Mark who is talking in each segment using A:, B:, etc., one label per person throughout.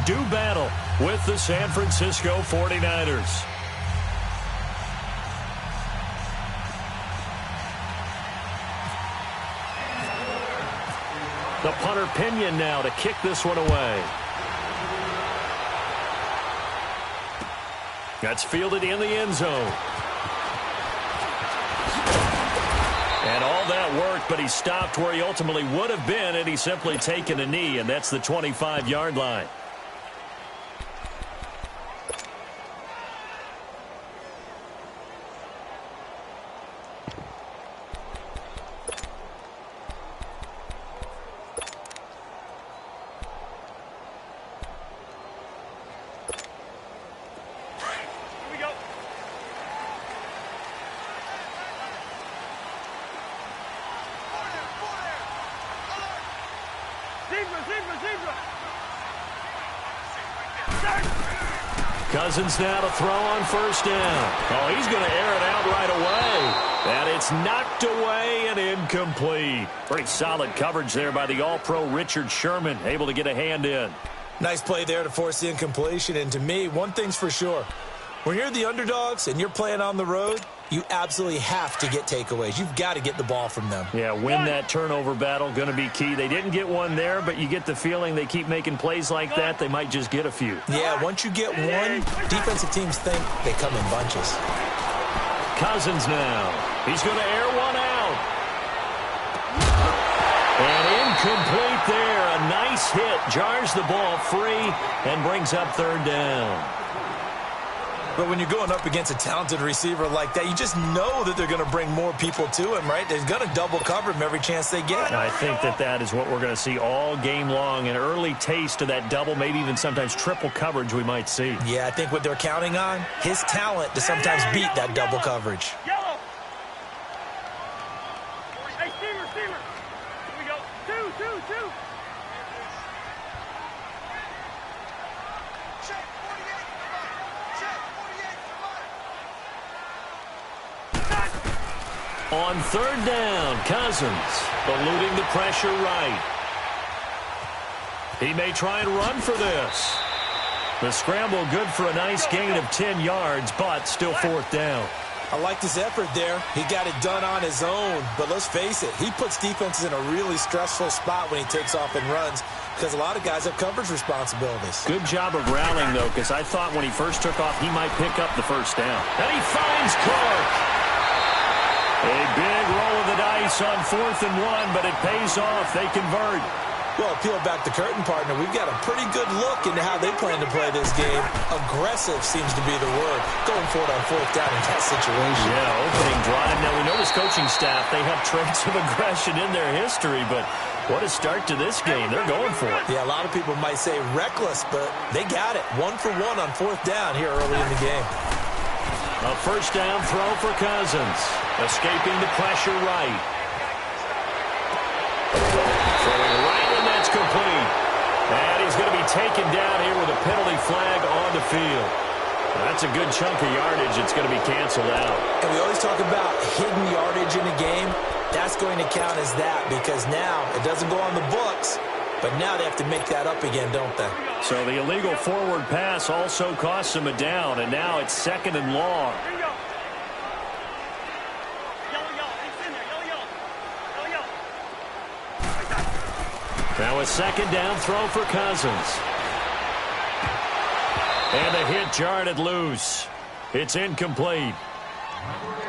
A: do battle with the San Francisco 49ers. The punter Pinion now to kick this one away. That's fielded in the end zone. And all that worked, but he stopped where he ultimately would have been had he simply taken a knee, and that's the 25-yard line. Cousins now to throw on first down. Oh, he's going to air it out right away. And it's knocked away and incomplete. Pretty solid coverage there by the All-Pro Richard Sherman, able to get a hand in.
B: Nice play there to force the incompletion. And to me, one thing's for sure. When you're the underdogs and you're playing on the road, you absolutely have to get takeaways. You've got to get the ball from them.
A: Yeah, win that turnover battle, going to be key. They didn't get one there, but you get the feeling they keep making plays like that, they might just get a few.
B: Yeah, once you get one, defensive teams think they come in bunches.
A: Cousins now. He's going to air one out. And incomplete there. A nice hit. Jars the ball free and brings up third down.
B: But when you're going up against a talented receiver like that, you just know that they're going to bring more people to him, right? They're going to double cover him every chance they get.
A: I think that is what we're going to see all game long. An early taste of that double, maybe even sometimes triple coverage we might see.
B: Yeah, I think what they're counting on, his talent to sometimes beat that double coverage.
C: Yellow. Hey, receiver. Here we go. Two.
A: On third down, Cousins eluding the pressure right. He may try and run for this. The scramble good for a nice gain of 10 yards, but still fourth down.
B: I liked his effort there. He got it done on his own. But let's face it, he puts defenses in a really stressful spot when he takes off and runs because a lot of guys have coverage responsibilities.
A: Good job of rallying, though, because I thought when he first took off, he might pick up the first down. And he finds Clark. A big roll of the dice on 4th and 1, but it pays off. They convert.
B: Well, peel back the curtain, partner. We've got a pretty good look into how they plan to play this game. Aggressive seems to be the word. Going for it on 4th down in that situation.
A: Yeah, opening drive. Now, we know this coaching staff, they have traits of aggression in their history, but what a start to this game. They're going for it.
B: Yeah, a lot of people might say reckless, but they got it. 1 for 1 on 4th down here early in the game.
A: A first down throw for Cousins. Escaping the pressure right. Throwing right, and that's complete. And he's going to be taken down here with a penalty flag on the field. That's a good chunk of yardage. It's going to be canceled out.
B: And we always talk about hidden yardage in a game. That's going to count as that because now it doesn't go on the books, but now they have to make that up again, don't they?
A: So the illegal forward pass also costs him a down, and now it's 2nd and long. Now a 2nd down throw for Cousins. And a hit jarred it loose. It's incomplete.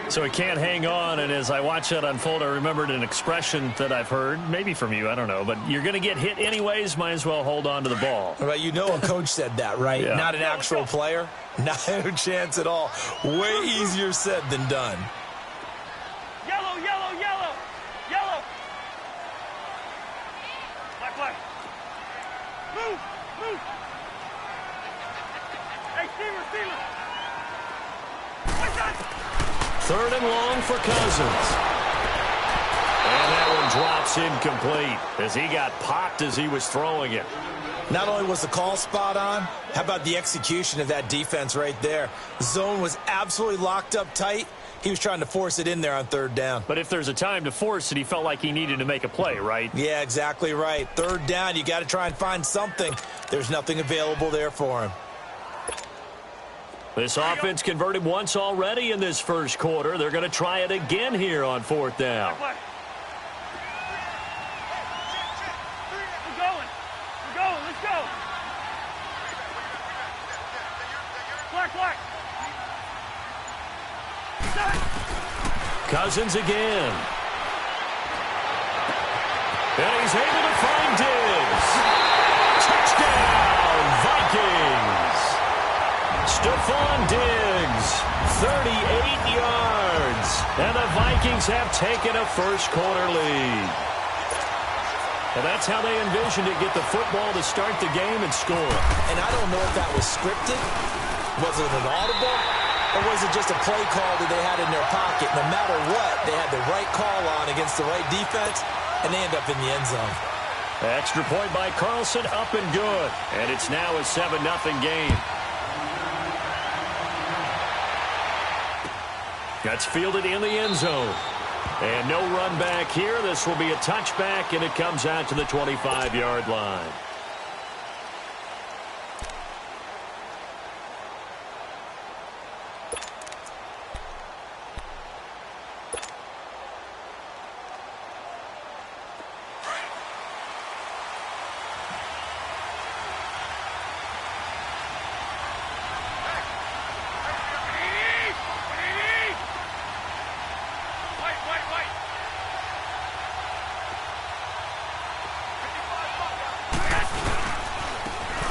A: So he can't hang on, and as I watch that unfold, I remembered an expression that I've heard, maybe from you, I don't know, but you're going to get hit anyways, might as well hold on to the ball.
B: Right, you know a coach said that, right?
A: Yeah.
B: Not an actual player? Not a chance at all. Way easier said than done.
C: Yellow. Black. Move. Hey, receiver.
A: 3rd and long for Cousins. And that one drops incomplete as he got popped as he was throwing it.
B: Not only was the call spot on, how about the execution of that defense right there? Zone was absolutely locked up tight. He was trying to force it in there on third down.
A: But if there's a time to force it, he felt like he needed to make a play, right?
B: Yeah, exactly right. Third down, you got to try and find something. There's nothing available there for him.
A: This offense converted once already in this first quarter. They're going to try it again here on fourth down.
C: We're going. Let's go. Black.
A: Cousins again. And he's able to find Diggs. Touchdown, Vikings. Stephon Diggs, 38 yards. And the Vikings have taken a first-quarter lead. And that's how they envisioned it, get the football to start the game and score.
B: And I don't know if that was scripted. Was it an audible? Or was it just a play call that they had in their pocket? No matter what, they had the right call on against the right defense, and they end up in the end zone.
A: Extra point by Carlson, up and good. And it's now a 7-0 game. That's fielded in the end zone. And no run back here. This will be a touchback, and it comes out to the 25-yard line.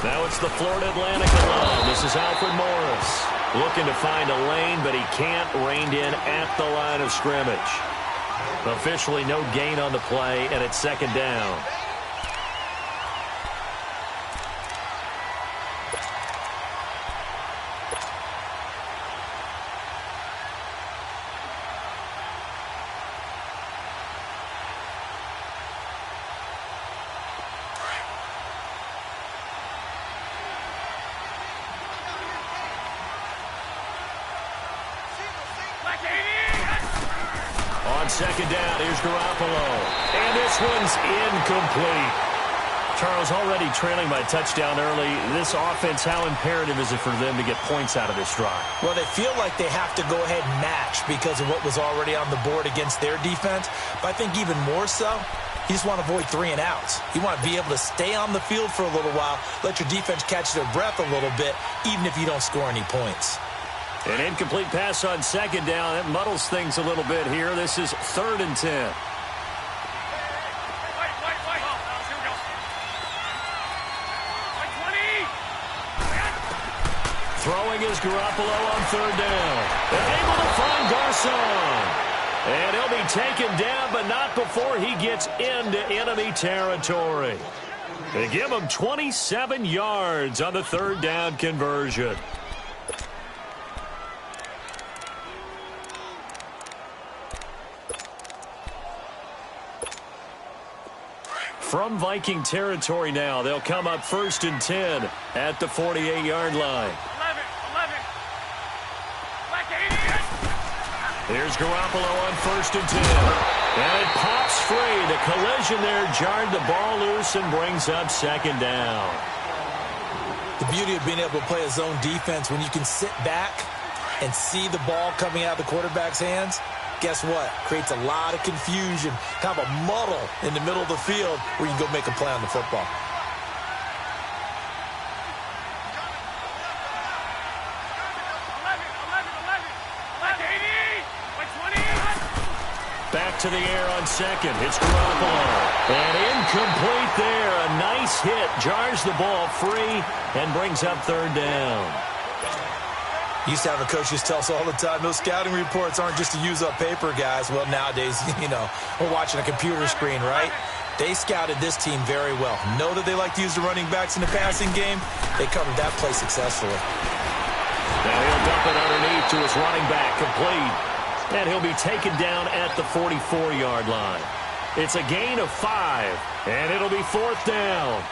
A: Now it's the Florida Atlantic alone. This is Alfred Morris looking to find a lane, but he can't. Reined in at the line of scrimmage. Officially no gain on the play, and it's second down. On second down, here's Garoppolo. And this one's incomplete. Charles, already trailing by a touchdown early. This offense, how imperative is it for them to get points out of this drive?
B: Well, they feel like they have to go ahead and match because of what was already on the board against their defense. But I think even more so, you just want to avoid 3 and outs. You want to be able to stay on the field for a little while, let your defense catch their breath a little bit, even if you don't score any points.
A: An incomplete pass on second down. That muddles things a little bit here. This is 3rd and 10.
C: Here we go. 20.
A: Throwing is Garoppolo on 3rd down. And able to find Garcon. And he'll be taken down, but not before he gets into enemy territory. They give him 27 yards on the 3rd down conversion. From Viking territory now, they'll come up 1st and 10 at the 48-yard line.
C: 11. Black 80.
A: Here's Garoppolo on 1st and 10. And it pops free. The collision there jarred the ball loose and brings up 2nd down.
B: The beauty of being able to play a zone defense when you can sit back and see the ball coming out of the quarterback's hands, guess what? Creates a lot of confusion, kind of a muddle in the middle of the field where you can go make a play on the football.
A: Back to the air on second. It's Garoppolo. And incomplete there. A nice hit. Jars the ball free and brings up 3rd down.
B: Used to have the coaches tell us all the time, those scouting reports aren't just to use up paper, guys. Well, nowadays, we're watching a computer screen, right? They scouted this team very well. Know that they like to use the running backs in the passing game. They covered that play successfully.
A: Now he'll dump it underneath to his running back, complete. And he'll be taken down at the 44-yard line. It's a gain of 5, and it'll be 4th down.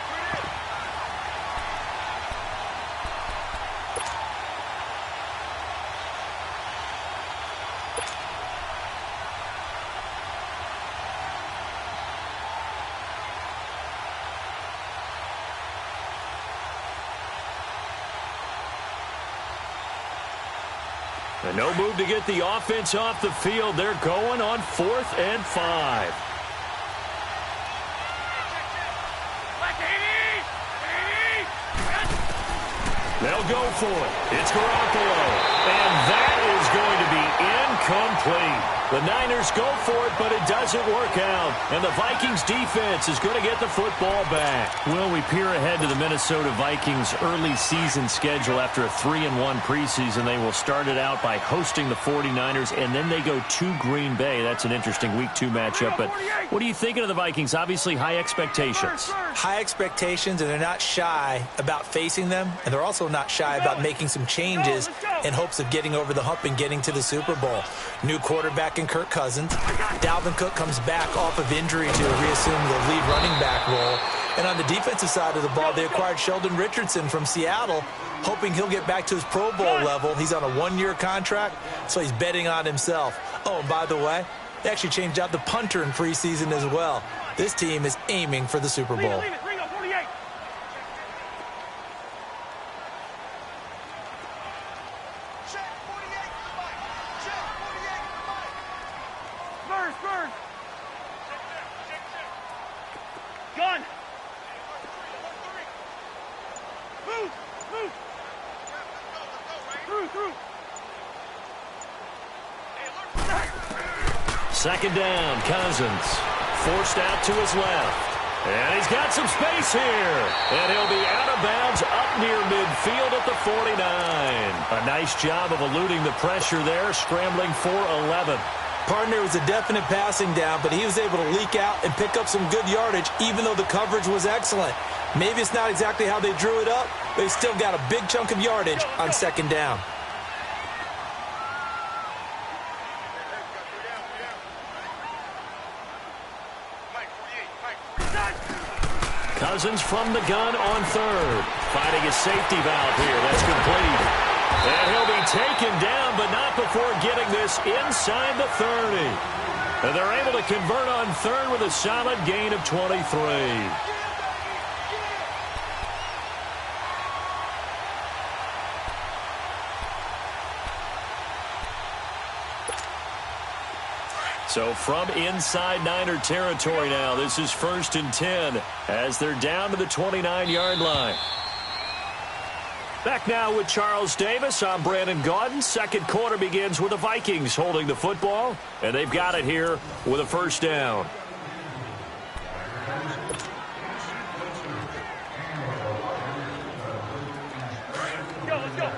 A: And no move to get the offense off the field. They're going on 4th and 5. They'll go for it. It's Garoppolo. And that is going to be incomplete. The Niners go for it, but it doesn't work out. And the Vikings defense is going to get the football back. Well, we peer ahead to the Minnesota Vikings early season schedule. After a 3-1 preseason, they will start it out by hosting the 49ers, and then they go to Green Bay. That's an interesting Week 2 matchup. But what are you thinking of the Vikings? Obviously, high expectations.
B: High expectations, and they're not shy about facing them, and they're also not shy about making some changes in hopes of getting over the hump and getting to the Super Bowl. New quarterback in Kirk Cousins. Dalvin Cook comes back off of injury to reassume the lead running back role. And on the defensive side of the ball, they acquired Sheldon Richardson from Seattle, hoping he'll get back to his Pro Bowl level. He's on a 1-year contract, so he's betting on himself. Oh, and by the way, they actually changed out the punter in preseason as well. This team is aiming for the Super Bowl.
C: Gun! Move! Move! Through!
A: Second down, Cousins. Forced out to his left. And he's got some space here. And he'll be out of bounds up near midfield at the 49. A nice job of eluding the pressure there, scrambling for 11.
B: Partner was a definite passing down, but he was able to leak out and pick up some good yardage, even though the coverage was excellent. Maybe it's not exactly how they drew it up, but he still got a big chunk of yardage on second down.
A: Cousins from the gun on third. Finding his safety valve here. That's complete. And he'll be taken down, but not before getting this inside the 30. And they're able to convert on third with a solid gain of 23. So from inside Niner territory now, this is 1st and 10 as they're down to the 29-yard line. Back now with Charles Davis. I'm Brandon Gaudin. Second quarter begins with the Vikings holding the football, and they've got it here with a first down.
C: Let's go!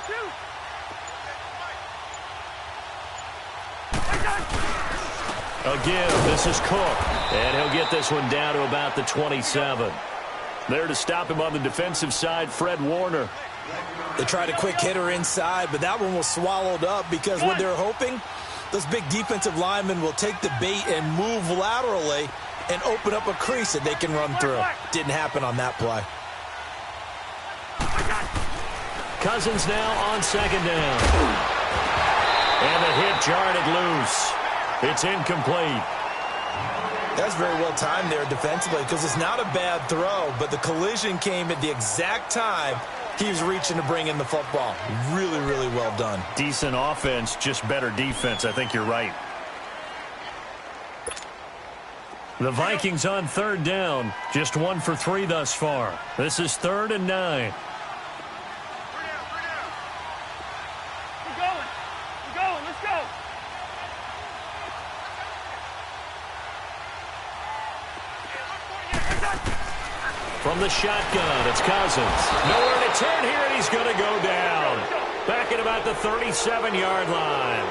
C: Two!
A: Again, this is Cook, and he'll get this one down to about the 27. There to stop him on the defensive side, Fred Warner.
B: They tried a quick hitter inside, but that one was swallowed up because what they're hoping, those big defensive linemen will take the bait and move laterally and open up a crease that they can run through. Didn't happen on that play.
A: Cousins now on second down. And the hit jarred it loose. It's incomplete.
B: That's very well timed there defensively because it's not a bad throw, but the collision came at the exact time he was reaching to bring in the football. Really, really well done.
A: Decent offense, just better defense. I think you're right. The Vikings on third down, just 1 for 3 thus far. This is 3rd and 9. From the shotgun, it's Cousins. Nowhere to turn here, and he's going to go down. Back at about the 37-yard line.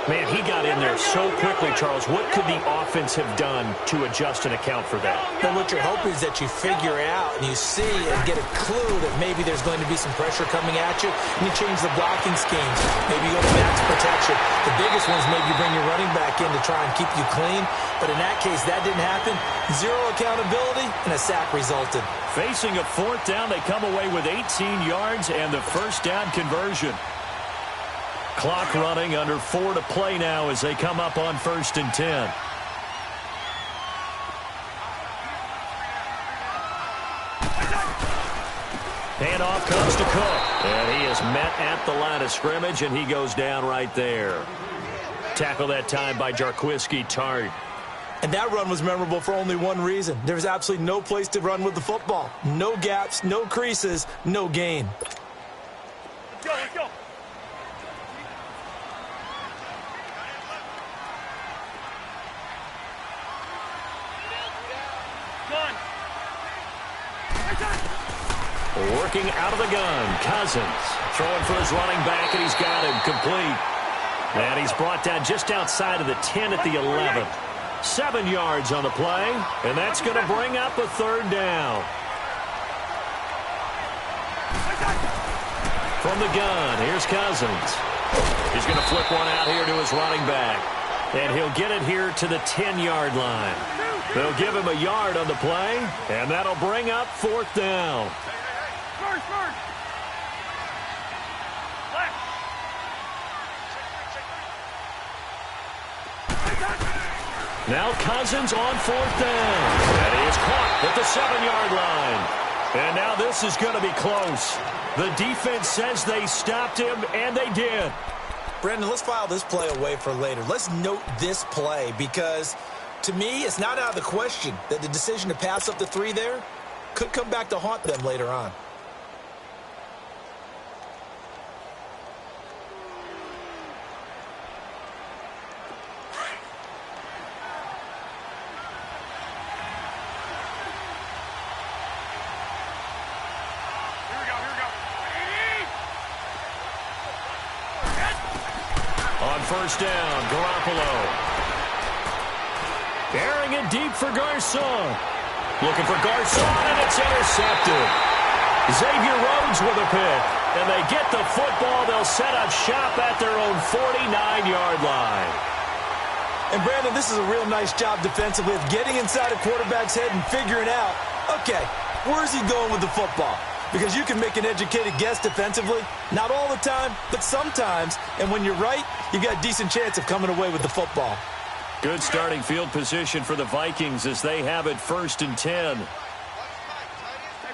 A: Man, he got in there so quickly, Charles. What could the offense have done to adjust and account for that?
B: Well, what you're hoping is that you figure out and you see and get a clue that maybe there's going to be some pressure coming at you, and you change the blocking schemes. Maybe you go to max protection. The biggest one is maybe you bring your running back in to try and keep you clean. But in that case, that didn't happen. Zero accountability, and a sack resulted.
A: Facing a fourth down, they come away with 18 yards and the first down conversion. Clock running, under 4 to play now as they come up on 1st and 10. Handoff comes to Cook. And he is met at the line of scrimmage, and he goes down right there. Tackle that time by Jarquiski Tart.
B: And that run was memorable for only one reason. There was absolutely no place to run with the football. No gaps, no creases, no gain.
C: Let's go, let's go. Done.
A: Working out of the gun, Cousins. Throwing for his running back, and he's got him complete. And he's brought down just outside of the 10 at the 11. 7 yards on the play, and that's going to bring up a 3rd down. From the gun, here's Cousins. He's going to flip one out here to his running back. And he'll get it here to the 10-yard line. They'll give him a yard on the play, and that'll bring up 4th down.
C: First. Left.
A: Now Cousins on 4th down. And he is caught at the 7-yard line. And now this is going to be close. The defense says they stopped him, and they did.
B: Brandon, let's file this play away for later. Let's note this play because, to me, it's not out of the question that the decision to pass up the 3 there could come back to haunt them later on.
A: First down, Garoppolo. Airing it deep for Garçon. Looking for Garçon, and it's intercepted. Xavier Rhodes with a pick. And they get the football. They'll set up shop at their own 49-yard line.
B: And, Brandon, this is a real nice job defensively of getting inside a quarterback's head and figuring out, okay, where's he going with the football? Because you can make an educated guess defensively. Not all the time, but sometimes. And when you're right, you've got a decent chance of coming away with the football.
A: Good starting field position for the Vikings as they have it 1st and 10.
C: Hey,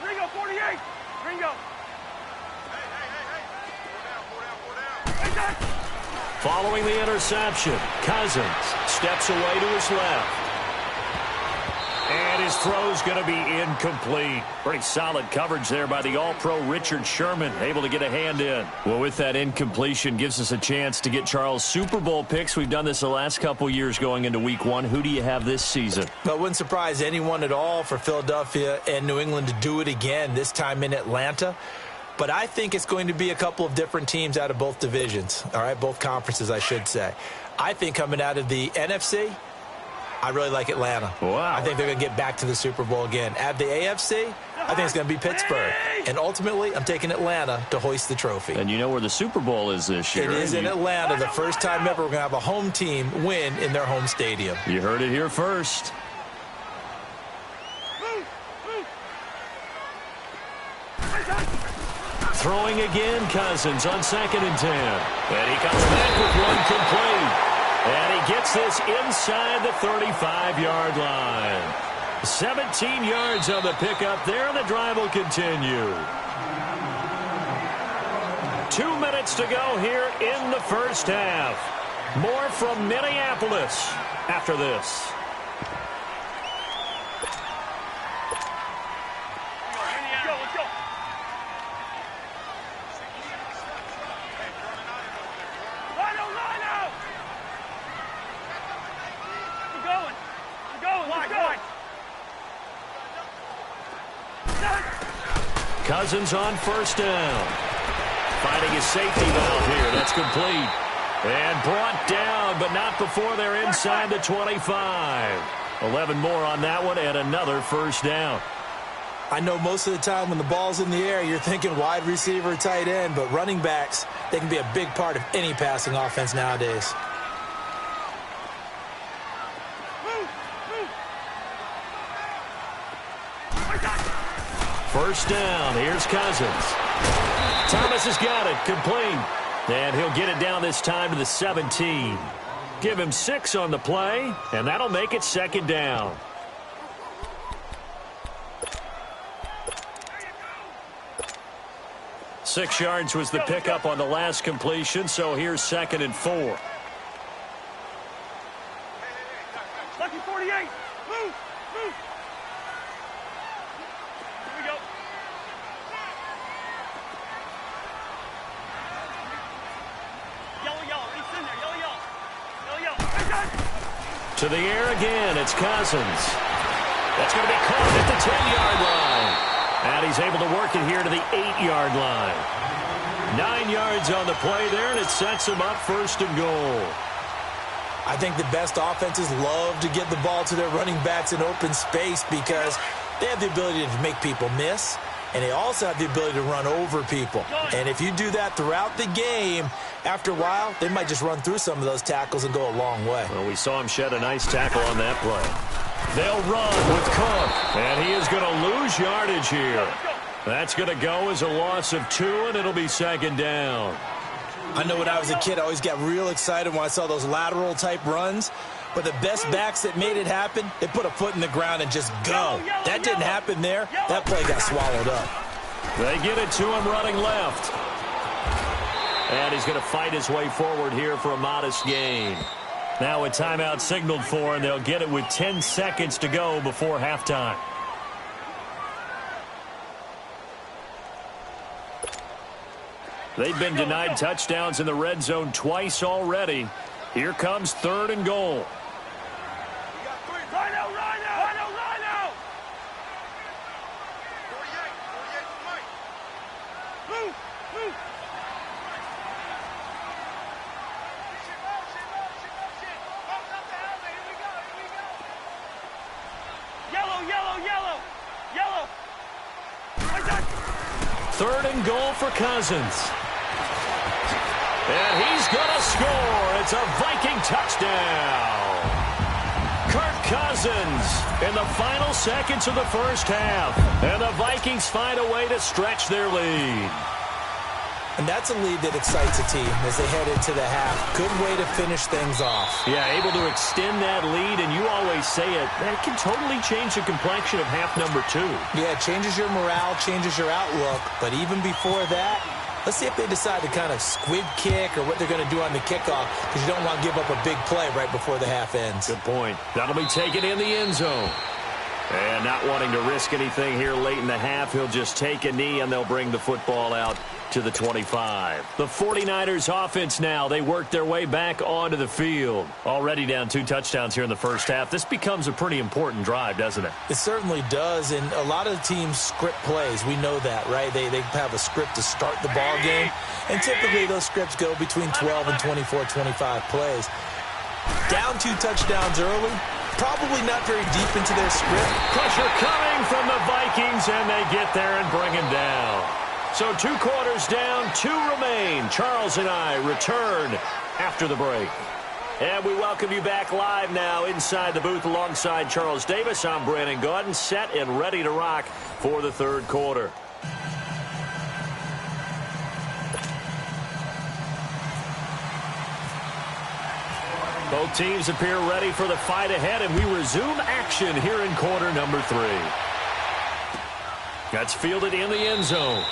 C: Ringo, 48. Ringo. Hey.
A: Following the interception, Cousins steps away to his left. And his throw's going to be incomplete. Pretty solid coverage there by the All-Pro Richard Sherman, able to get a hand in. Well, with that incompletion, gives us a chance to get Charles Super Bowl picks. We've done this the last couple years going into Week 1. Who do you have this season?
B: Well, it wouldn't surprise anyone at all for Philadelphia and New England to do it again, this time in Atlanta. But I think it's going to be a couple of different teams out of both divisions, all right, both conferences, I should say. I think coming out of the NFC, I really like Atlanta.
A: Wow.
B: I think they're going to get back to the Super Bowl again. At the AFC, I think it's going to be Pittsburgh. And ultimately, I'm taking Atlanta to hoist the trophy.
A: And you know where the Super Bowl is this year.
B: It is in Atlanta. The first time ever we're going to have a home team win in their home stadium.
A: You heard it here first. Throwing again, Cousins on 2nd and 10. And he comes back with one complete. And he gets this inside the 35-yard line. 17 yards on the pickup there, and the drive will continue. 2 minutes to go here in the first half. More from Minneapolis after this.
C: Let's go.
A: Cousins on first down. Finding his safety valve here. That's complete. And brought down down, but not before they're inside the 25. 11 more on that one and another first down.
B: I know most of the time when the ball's in the air, you're thinking wide receiver, tight end, but running backs, they can be a big part of any passing offense nowadays.
A: First down. Here's Cousins. Thomas has got it. Complete. And he'll get it down this time to the 17. Give him 6 on the play, and that'll make it second down. Six yards was the pickup on the last completion, so here's 2nd and 4.
C: Lucky 48. Move. Here we go. Yellow. He's in there. Yellow.
A: To the air again. It's Cousins. That's going to be caught at the 10-yard line. And he's able to work it here to the 8-yard line. 9 yards on the play there, and it sets him up 1st and goal.
B: I think the best offenses love to get the ball to their running backs in open space because they have the ability to make people miss, and they also have the ability to run over people. And if you do that throughout the game, after a while, they might just run through some of those tackles and go a long way.
A: Well, we saw him shed a nice tackle on that play. They'll run with Cook, and he is going to lose yardage here. That's going to go as a loss of 2, and it'll be 2nd down.
B: I know when I was a kid, I always got real excited when I saw those lateral-type runs. But the best backs that made it happen, they put a foot in the ground and just go. That didn't happen there. That play got swallowed up.
A: They get it to him running left. And he's going to fight his way forward here for a modest gain. Now a timeout signaled for, and they'll get it with 10 seconds to go before halftime. They've been denied touchdowns in the red zone twice already. Here comes 3rd and goal.
C: Rhino! 48 Move! Yellow!
A: 3rd and goal for Cousins. And he's going to score. It's a Viking touchdown. Kirk Cousins in the final seconds of the first half. And the Vikings find a way to stretch their lead.
B: And that's a lead that excites a team as they head into the half. Good way to finish things off.
A: Yeah, able to extend that lead, and you always say it, that can totally change the complexion of half number 2.
B: Yeah, it changes your morale, changes your outlook. But even before that, let's see if they decide to kind of squib kick or what they're going to do on the kickoff, because you don't want to give up a big play right before the half ends.
A: Good point. That'll be taken in the end zone. And not wanting to risk anything here late in the half, he'll just take a knee, and they'll bring the football out to the 25. The 49ers offense now, they work their way back onto the field. Already down 2 touchdowns here in the first half. This becomes a pretty important drive, doesn't it?
B: It certainly does, and a lot of the teams script plays. We know that, right? They have a script to start the ball game, and typically those scripts go between 12 and 24, 25 plays. Down 2 touchdowns early, probably not very deep into their script.
A: Pressure coming from the Vikings, and they get there and bring him down. So 2 quarters down, 2 remain. Charles and I return after the break. And we welcome you back live now inside the booth alongside Charles Davis. I'm Brandon Gaudin, set and ready to rock for the 3rd quarter. Both teams appear ready for the fight ahead, and we resume action here in quarter number 3. That's fielded in the end zone.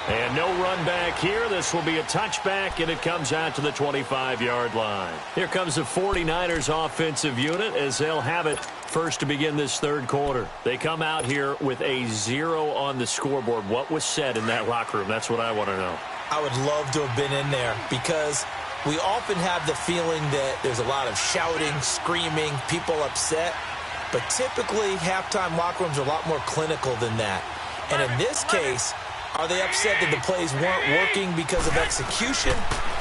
A: And no run back here. This will be a touchback, and it comes out to the 25-yard line. Here comes the 49ers offensive unit as they'll have it first to begin this 3rd quarter. They come out here with a 0 on the scoreboard. What was said in that locker room? That's what I want to know.
B: I would love to have been in there because we often have the feeling that there's a lot of shouting, screaming, people upset. But typically, halftime locker rooms are a lot more clinical than that. And in this case, are they upset that the plays weren't working because of execution,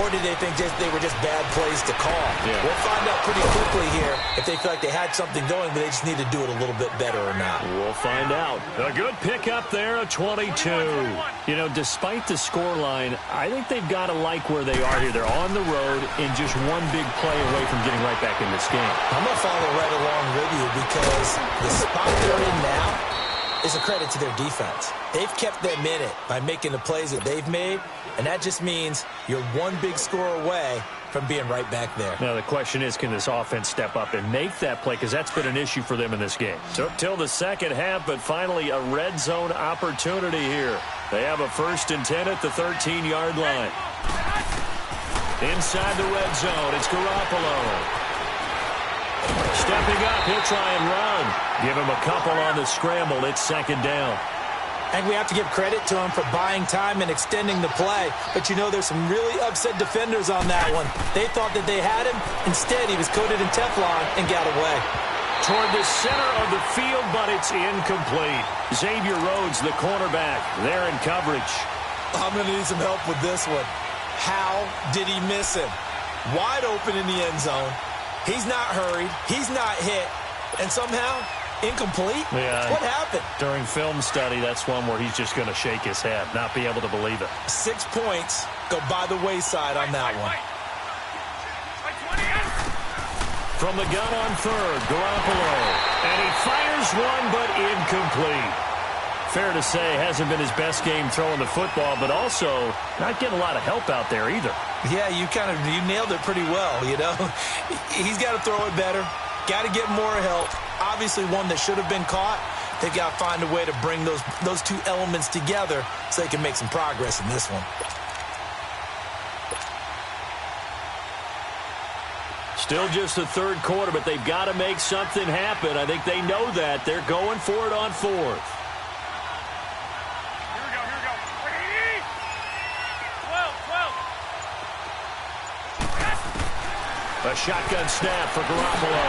B: Or did they think they were just bad plays to call?
A: Yeah.
B: We'll find out pretty quickly here if they feel like they had something going, but they just need to do it a little bit better or not.
A: We'll find out. A good pickup there, a 22. You know, despite the scoreline, I think they've got to like where they are here. They're on the road and just one big play away from getting right back in this game.
B: I'm going to follow right along with you because the spot they're in now is a credit to their defense. They've kept them in it by making the plays that they've made, and that just means you're one big score away from being right back there.
A: Now, the question is, can this offense step up and make that play? Because that's been an issue for them in this game. Took till the second half, but finally a red zone opportunity here. They have a 1st and 10 at the 13-yard line. Inside the red zone, it's Garoppolo. Stepping up, he'll try and run. Give him a couple on the scramble. It's 2nd down.
B: And we have to give credit to him for buying time and extending the play. But, you know, there's some really upset defenders on that one. They thought that they had him. Instead, he was coated in Teflon and got away.
A: Toward the center of the field, but it's incomplete. Xavier Rhodes, the cornerback, there in coverage.
B: I'm going to need some help with this one. How did he miss him? Wide open in the end zone. He's not hurried. He's not hit. And somehow, incomplete?
A: Yeah.
B: What happened?
A: During film study, that's one where he's just going to shake his head, not be able to believe it.
B: 6 points go by the wayside on that one.
A: From the gun on 3rd, Garoppolo. And he fires one, but incomplete. Fair to say, hasn't been his best game throwing the football, but also not getting a lot of help out there either.
B: Yeah, you nailed it pretty well, you know. He's got to throw it better. Got to get more help. Obviously one that should have been caught. They've got to find a way to bring those two elements together so they can make some progress in this one.
A: Still just the 3rd quarter, but they've got to make something happen. I think they know that. They're going for it on 4th. A shotgun snap for Garoppolo.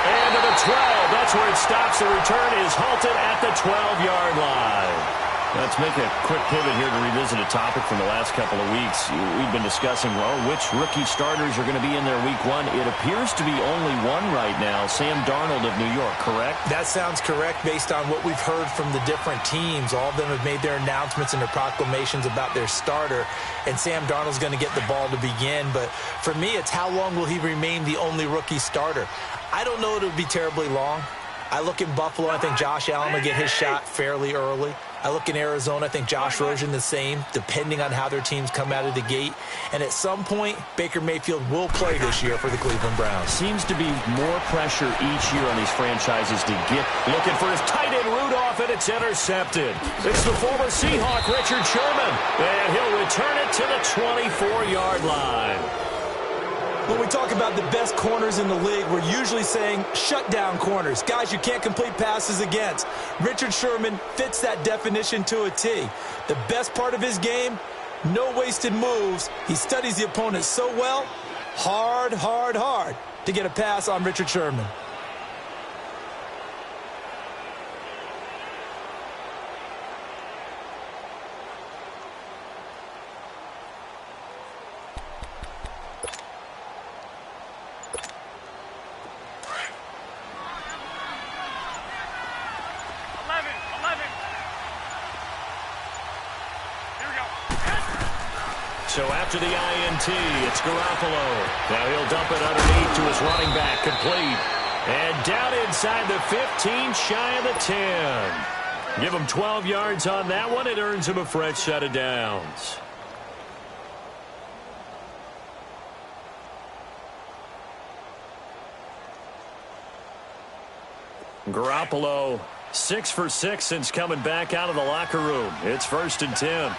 A: And to the 12. That's where it stops. The return is halted at the 12-yard line. Let's make a quick pivot here to revisit a topic from the last couple of weeks. We've been discussing, well, which rookie starters are going to be in there week 1. It appears to be only one right now, Sam Darnold of New York, correct?
B: That sounds correct based on what we've heard from the different teams. All of them have made their announcements and their proclamations about their starter, and Sam Darnold's going to get the ball to begin. But for me, it's how long will he remain the only rookie starter? I don't know if it'll be terribly long. I look in Buffalo, I think Josh Allen will get his shot fairly early. I look in Arizona, I think Josh Rosen the same, depending on how their teams come out of the gate. And at some point, Baker Mayfield will play this year for the Cleveland Browns.
A: Seems to be more pressure each year on these franchises to get. Looking for his tight end Rudolph, and it's intercepted. It's the former Seahawk, Richard Sherman. And he'll return it to the 24-yard line.
B: When we talk about the best corners in the league, we're usually saying shutdown corners, guys you can't complete passes against. Richard Sherman fits that definition to a T. The best part of his game, no wasted moves. He studies the opponent so well, hard to get a pass on Richard Sherman.
A: So after the INT, it's Garoppolo. Now he'll dump it underneath to his running back, complete. And down inside the 15, shy of the 10. Give him 12 yards on that one. It earns him a fresh set of downs. Garoppolo, 6 for 6 since coming back out of the locker room. It's 1st and 10.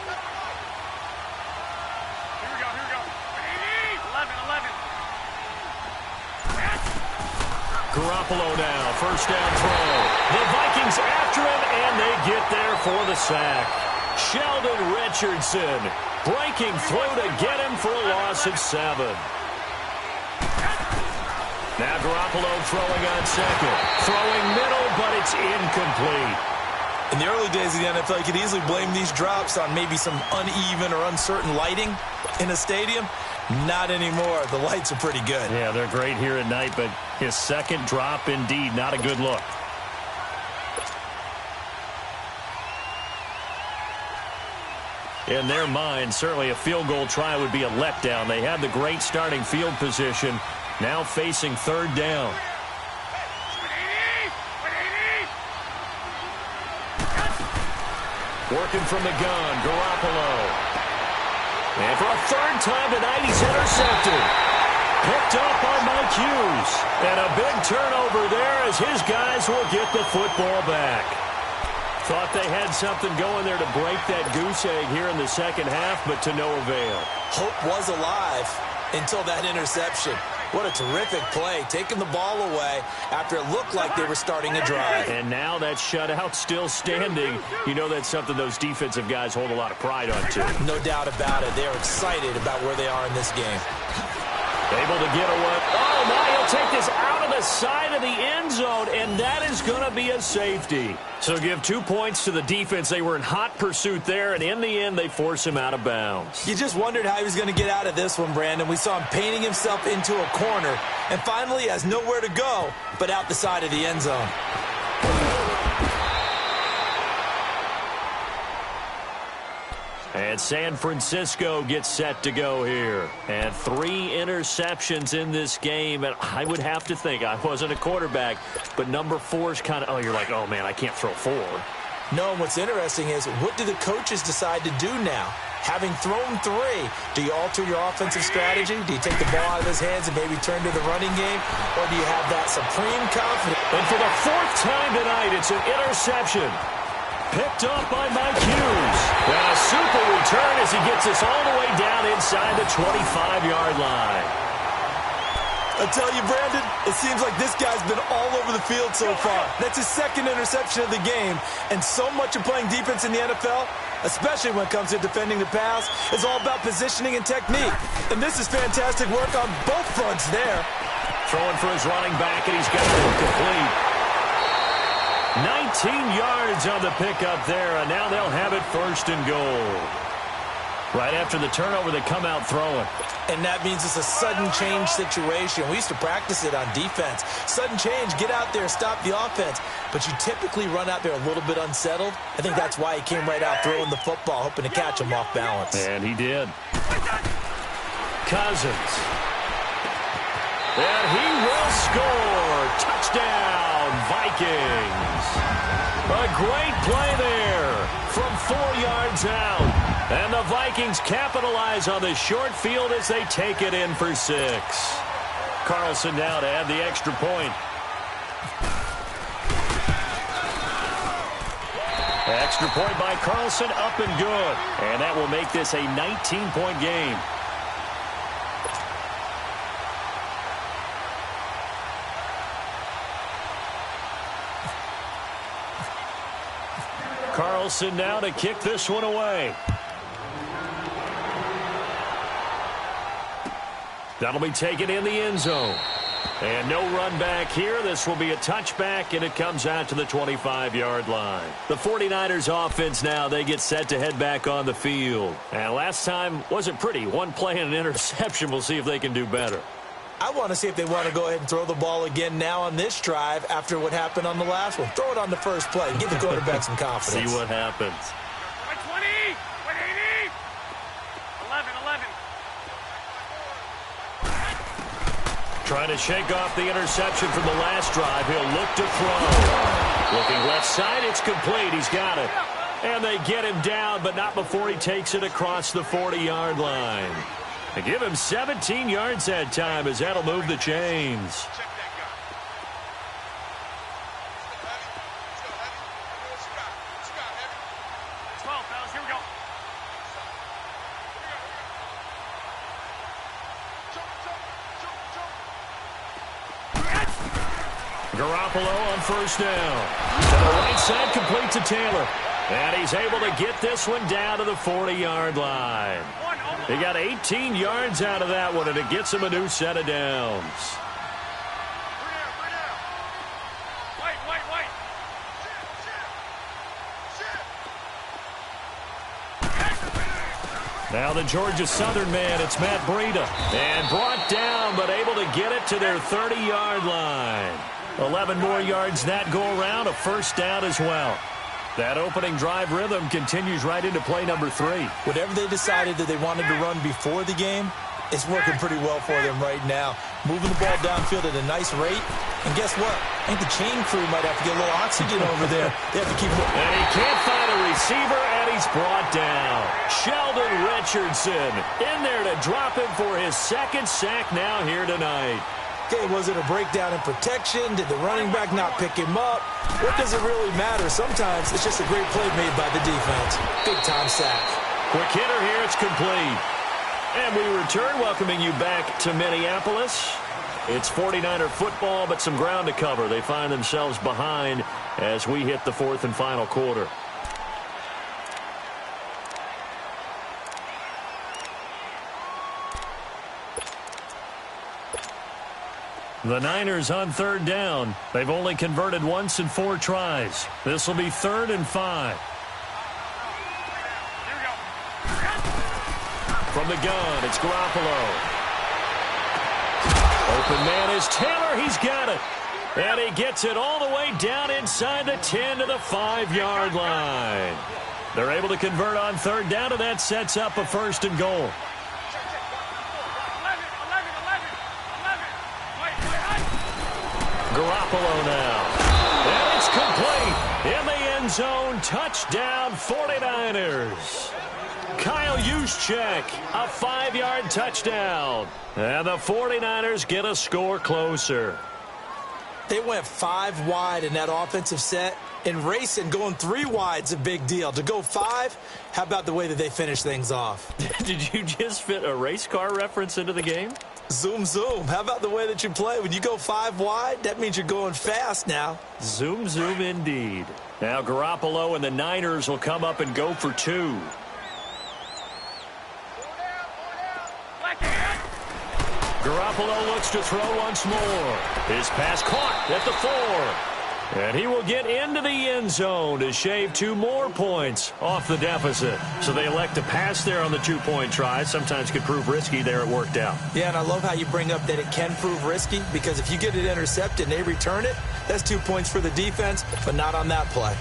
A: Garoppolo now, 1st down throw. The Vikings after him, and they get there for the sack. Sheldon Richardson breaking through to get him for a loss of 7. Now Garoppolo throwing on 2nd. Throwing middle, but it's incomplete.
B: In the early days of the NFL, you could easily blame these drops on maybe some uneven or uncertain lighting in a stadium. Not anymore. The lights are pretty good.
A: Yeah, they're great here at night, but his second drop, indeed, not a good look. In their mind, certainly a field goal try would be a letdown. They had the great starting field position, now facing third down. Working from the gun, Garoppolo. And for a third time tonight, he's intercepted. Picked up by Mike Hughes. And a big turnover there as his guys will get the football back. Thought they had something going there to break that goose egg here in the second half, but to no avail.
B: Hope was alive until that interception. What a terrific play, taking the ball away after it looked like they were starting a drive.
A: And now that shutout still standing. You know that's something those defensive guys hold a lot of pride on, too.
B: No doubt about it. They're excited about where they are in this game.
A: Able to get away. Oh, my, he'll take this out of the side of the end zone, and that is going to be a safety. So give 2 points to the defense. They were in hot pursuit there, and in the end, they force him out of bounds.
B: You just wondered how he was going to get out of this one, Brandon. We saw him painting himself into a corner, and finally has nowhere to go but out the side of the end zone.
A: And San Francisco gets set to go here. And 3 interceptions in this game. And I would have to think, I wasn't a quarterback, but number 4 is kind of, you're like, oh, man, I can't throw 4.
B: No, and what's interesting is, what do the coaches decide to do now? Having thrown 3, do you alter your offensive strategy? Do you take the ball out of his hands and maybe turn to the running game? Or do you have that supreme confidence?
A: And for the 4th time tonight, it's an interception. Picked up by Mike Hughes. And a super return as he gets us all the way down inside the 25-yard line.
B: I tell you, Brandon, it seems like this guy's been all over the field so far. That's his 2nd interception of the game. And so much of playing defense in the NFL, especially when it comes to defending the pass, is all about positioning and technique. And this is fantastic work on both fronts there.
A: Throwing for his running back, and he's got it complete. 19 yards on the pickup there, and now they'll have it 1st and goal. Right after the turnover, they come out throwing.
B: And that means it's a sudden change situation. We used to practice it on defense. Sudden change, get out there, stop the offense. But you typically run out there a little bit unsettled. I think that's why he came right out throwing the football, hoping to catch him off balance.
A: And he did. Cousins. And he will score. Touchdown, Vikings. A great play there from 4 yards out. And the Vikings capitalize on the short field as they take it in for 6. Carlson now to add the extra point. Extra point by Carlson, up and good. And that will make this a 19-point game. Carlson now to kick this one away. That'll be taken in the end zone. And no run back here. This will be a touchback, and it comes out to the 25-yard line. The 49ers offense now, they get set to head back on the field. And last time wasn't pretty. 1 play and an interception. We'll see if they can do better.
B: I want to see if they want to go ahead and throw the ball again now on this drive after what happened on the last one. Throw it on the first play. Give the quarterback some confidence.
A: See what happens.
C: 120, 180, 11.
A: Trying to shake off the interception from the last drive. He'll look to throw. Looking left side, it's complete. He's got it. And they get him down, but not before he takes it across the 40-yard line. They give him 17 yards that time as that'll move the chains. Garoppolo on 1st down. To the right side, complete to Taylor. And he's able to get this one down to the 40-yard line. He got 18 yards out of that one, and it gets him a new set of downs.
C: Wait.
A: Now the Georgia Southern man, it's Matt Breida. And brought down, but able to get it to their 30-yard line. 11 more yards that go around, a first down as well. That opening drive rhythm continues right into play number 3.
B: Whatever they decided that they wanted to run before the game, it's working pretty well for them right now. Moving the ball downfield at a nice rate. And guess what? I think the chain crew might have to get a little oxygen over there. They have to keep it.
A: And he can't find a receiver, and he's brought down. Sheldon Richardson in there to drop him for his second sack now here tonight.
B: Okay, was it a breakdown in protection? Did the running back not pick him up? What does it really matter? Sometimes it's just a great play made by the defense. Big-time sack.
A: Quick hitter here. It's complete. And we return, welcoming you back to Minneapolis. It's 49er football, but some ground to cover. They find themselves behind as we hit the fourth and final quarter. The Niners on third down. They've only converted once in 4 tries. This will be 3rd and 5. From the gun, it's Garoppolo. Open man is Taylor. He's got it. And he gets it all the way down inside the 10 to the 5-yard line. They're able to convert on third down, and that sets up a 1st and goal. Garoppolo now. And it's complete. In the end zone, touchdown 49ers. Kyle Juszczyk, a 5-yard touchdown. And the 49ers get a score closer.
B: They went 5 wide in that offensive set. And racing, going 3 wide's a big deal. To go 5, how about the way that they finish things off?
A: Did you just fit a race car reference into the game?
B: Zoom, zoom. How about the way that you play? When you go 5 wide, that means you're going fast now.
A: Zoom, zoom indeed. Now Garoppolo and the Niners will come up and go for 2. Garoppolo looks to throw once more. His pass caught at the 4. And he will get into the end zone to shave 2 more points off the deficit. So they elect to pass there on the 2-point try. Sometimes could prove risky. There it worked out.
B: Yeah, and I love how you bring up that it can prove risky, because if you get it intercepted and they return it, that's 2 points for the defense, but not on that play.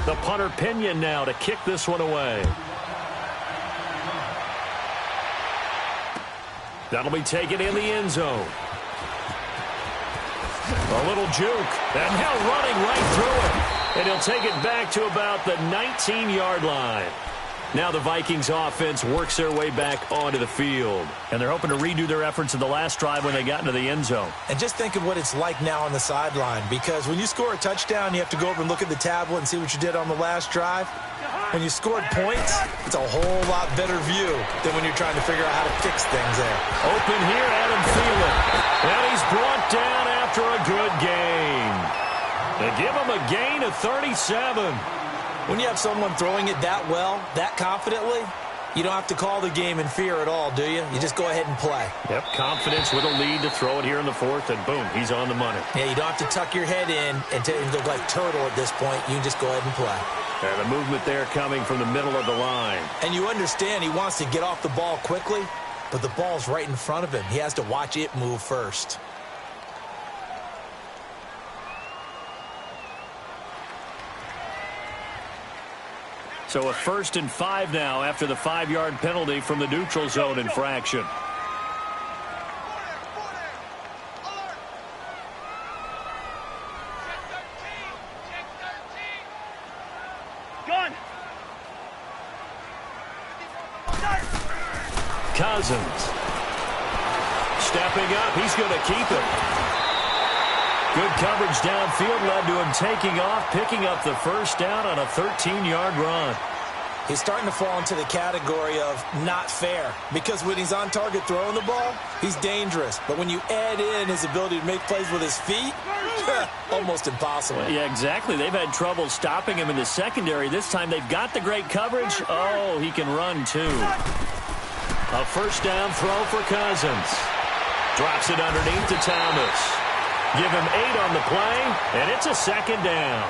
A: The punter Pinion now to kick this one away. That'll be taken in the end zone. A little juke. And now running right through it. And he'll take it back to about the 19-yard line. Now the Vikings offense works their way back onto the field. And they're hoping to redo their efforts in the last drive when they got into the end zone.
B: And just think of what it's like now on the sideline, because when you score a touchdown, you have to go over and look at the tablet and see what you did on the last drive. When you scored points, it's a whole lot better view than when you're trying to figure out how to fix things there.
A: Open here, Adam Thielen. And he's brought down after a good gain. They give him a gain of 37.
B: When you have someone throwing it that well, that confidently, you don't have to call the game in fear at all, do you? You just go ahead and play.
A: Yep, confidence with a lead to throw it here in the 4th, and boom, he's on the money.
B: Yeah, you don't have to tuck your head in and look like turtle at this point. You can just go ahead and play.
A: And the movement there coming from the middle of the line.
B: And you understand he wants to get off the ball quickly, but the ball's right in front of him. He has to watch it move first.
A: So a 1st and 5 now after the 5-yard penalty from the neutral zone infraction. Cousins. Stepping up. He's going to keep it. Good coverage downfield led to him taking off, picking up the 1st down on a 13-yard run.
B: He's starting to fall into the category of not fair, because when he's on target throwing the ball, he's dangerous. But when you add in his ability to make plays with his feet, almost impossible.
A: Yeah, exactly. They've had trouble stopping him in the secondary. This time they've got the great coverage. Oh, he can run too. A 1st down throw for Cousins. Drops it underneath to Thomas. Give him 8 on the play, and it's a 2nd down.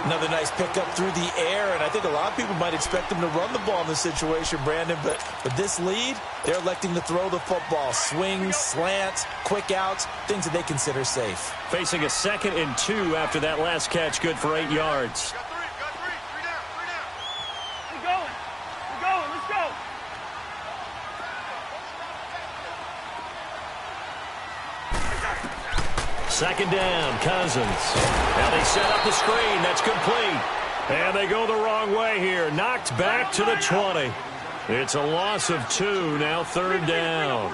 B: Another nice pickup through the air, and I think a lot of people might expect them to run the ball in this situation, Brandon, but with this lead, they're electing to throw the football. Swings, slants, quick outs, things that they consider safe.
A: Facing a 2nd and 2 after that last catch, good for 8 yards.
C: Got three down. We're going, let's go.
A: Second down, Cousins. Now they set up the screen. That's complete. And they go the wrong way here. Knocked back to the 20. It's a loss of 2. Now 3rd down.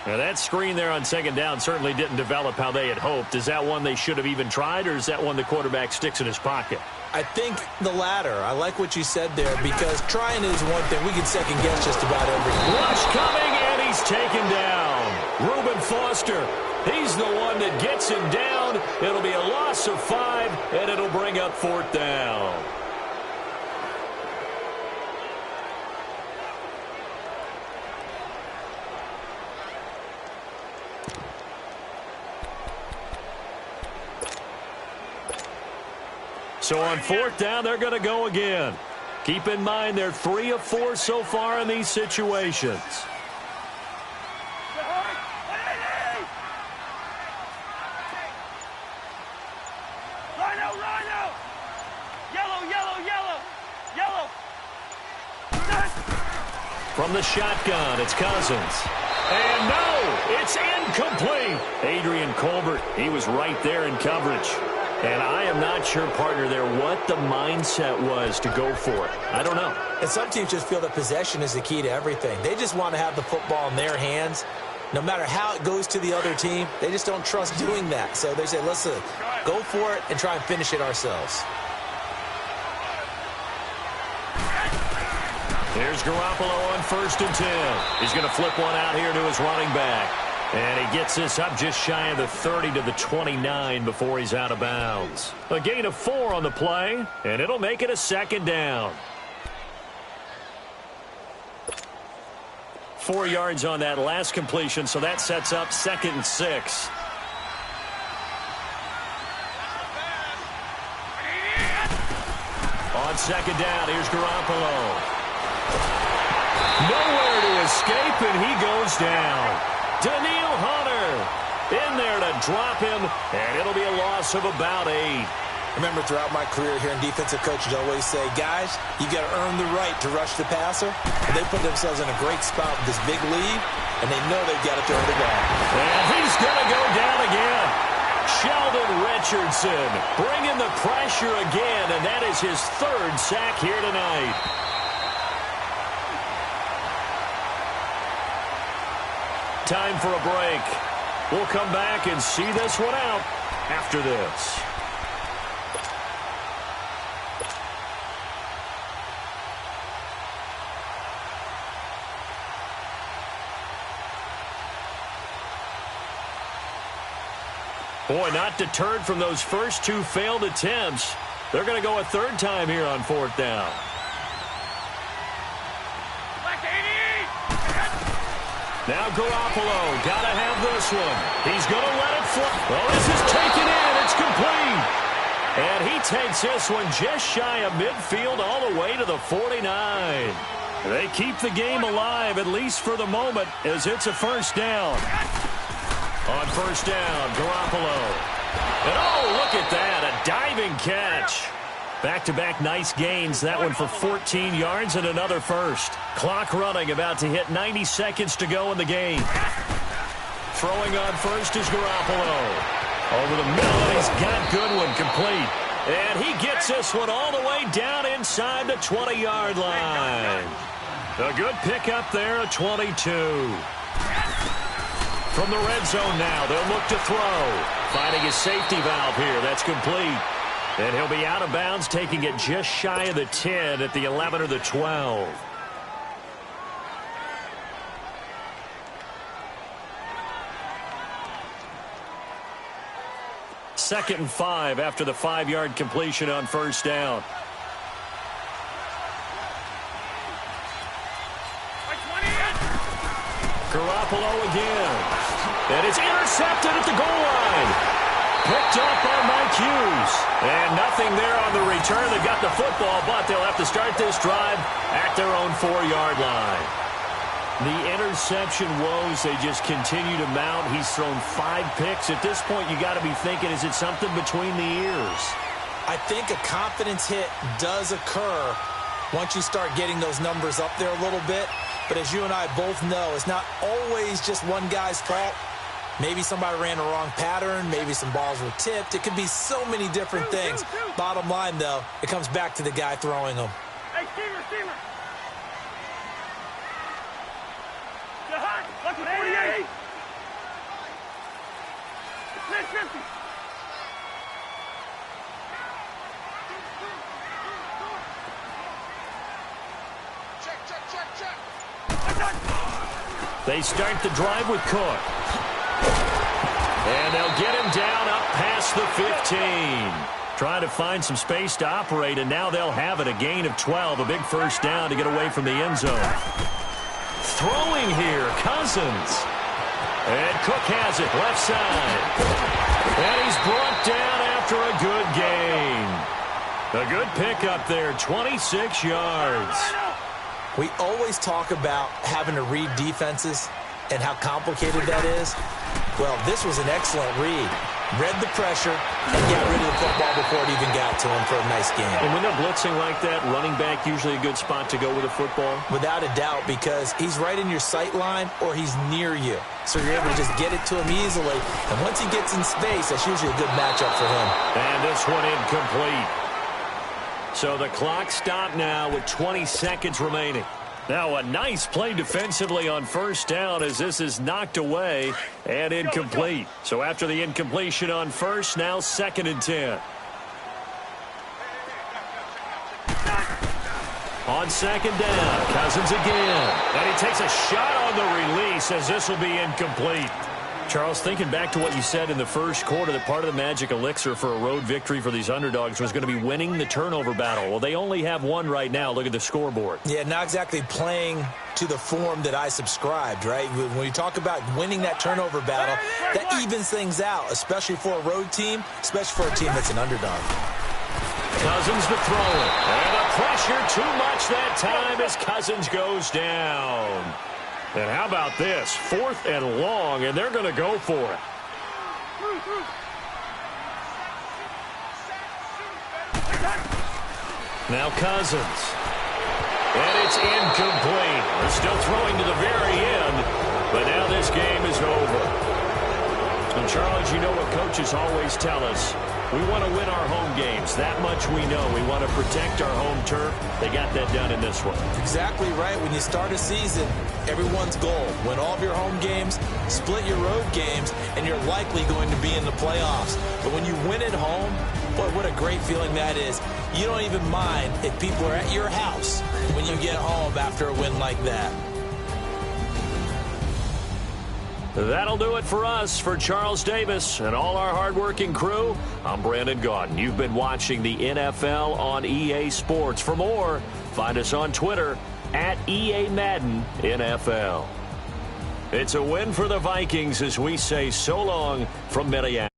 A: Now that screen there on 2nd down certainly didn't develop how they had hoped. Is that one they should have even tried, or is that one the quarterback sticks in his pocket?
B: I think the latter. I like what you said there, because trying is one thing. We can second guess just about everything.
A: Rush coming, and he's taken down. Reuben Foster. He's the one that gets him down. It'll be a loss of 5, and it'll bring up 4th down. So on 4th down, they're going to go again. Keep in mind they're 3 of 4 so far in these situations. From the shotgun, it's Cousins. And no, it's incomplete. Adrian Colbert, he was right there in coverage. And I am not sure, partner, there what the mindset was to go for it. I don't know.
B: And some teams just feel that possession is the key to everything. They just want to have the football in their hands. No matter how it goes to the other team, they just don't trust doing that. So they say, listen, go for it and try and finish it ourselves.
A: Here's Garoppolo on 1st and 10. He's going to flip one out here to his running back. And he gets this up just shy of the 30 to the 29 before he's out of bounds. A gain of 4 on the play, and it'll make it a 2nd down. 4 yards on that last completion, so that sets up 2nd and 6. On 2nd down, here's Garoppolo. Nowhere to escape, and he goes down. Daniil Hunter in there to drop him, and it'll be a loss of about 8.
B: Remember, throughout my career here in defensive coaches always say, guys, you got to earn the right to rush the passer. And they put themselves in a great spot with this big lead, and they know they've got to throw the ball.
A: And he's going to go down again. Sheldon Richardson bringing the pressure again, and that is his 3rd sack here tonight. Time for a break. We'll come back and see this one out after this. Boy, not deterred from those first 2 failed attempts. They're going to go a 3rd time here on 4th down. Now Garoppolo, got to have this one. He's going to let it fly. Well, this is taken in. It's complete. And he takes this one just shy of midfield all the way to the 49. They keep the game alive, at least for the moment, as it's a 1st down. On 1st down, Garoppolo. And oh, look at that, a diving catch. Back-to-back nice gains, that one for 14 yards and another 1st. Clock running, about to hit 90 seconds to go in the game. Throwing on 1st is Garoppolo. Over the middle, and he's got Goodwin complete. And he gets this one all the way down inside the 20-yard line. A good pickup there, a 22. From the red zone now, they'll look to throw. Finding his safety valve here, that's complete. And he'll be out of bounds, taking it just shy of the 10 at the 11 or the 12. Second and 5 after the 5-yard completion on 1st down. Garoppolo again. And it's intercepted at the goal line. Picked up on Mike Hughes. And nothing there on the return. They got the football, but they'll have to start this drive at their own 4-yard line. The interception woes, they just continue to mount. He's thrown 5 picks. At this point, you got to be thinking, is it something between the ears?
B: I think a confidence hit does occur once you start getting those numbers up there a little bit. But as you and I both know, it's not always just one guy's fault. Maybe somebody ran the wrong pattern. Maybe some balls were tipped. It could be so many different things. Bottom line, though, it comes back to the guy throwing them.
C: Hey, steamer. Look at 48. It's 50. Check.
A: They start the drive with Cook. And they'll get him down up past the 15. Trying to find some space to operate, and now they'll have it. A gain of 12, a big first down to get away from the end zone. Throwing here, Cousins. And Cook has it, left side. And he's brought down after a good gain. A good pickup there, 26 yards.
B: We always talk about having to read defenses and how complicated that is. Well, this was an excellent read. Read the pressure and got rid of the football before it even got to him for a nice game.
A: And when they're blitzing like that, running back usually a good spot to go with a football?
B: Without a doubt, because he's right in your sight line or he's near you. So you're able to just get it to him easily. And once he gets in space, that's usually a good matchup for him.
A: And this one incomplete. So the clock stopped now with 20 seconds remaining. Now a nice play defensively on first down as this is knocked away and incomplete. So after the incompletion on first, now 2nd and 10. On 2nd down, Cousins again. And he takes a shot on the release as this will be incomplete. Charles, thinking back to what you said in the first quarter, that part of the magic elixir for a road victory for these underdogs was going to be winning the turnover battle. Well, they only have one right now. Look at the scoreboard.
B: Yeah, not exactly playing to the form that I subscribed, right? When you talk about winning that turnover battle, that evens things out, especially for a road team, especially for a team that's an underdog.
A: Cousins to throw it. And the pressure too much that time as Cousins goes down. And how about this? 4th and long, and they're going to go for it. Now Cousins. And it's incomplete. They're still throwing to the very end, but now this game is over. And Charles, you know what coaches always tell us. We want to win our home games. That much we know. We want to protect our home turf. They got that done in this one.
B: Exactly right. When you start a season, everyone's goal, win all of your home games, split your road games, and you're likely going to be in the playoffs. But when you win at home, boy, what a great feeling that is. You don't even mind if people are at your house when you get home after a win like that.
A: That'll do it for us. For Charles Davis and all our hardworking crew, I'm Brandon Gaudin. You've been watching the NFL on EA Sports. For more, find us on Twitter at EA Madden NFL. It's a win for the Vikings as we say so long from Minneapolis.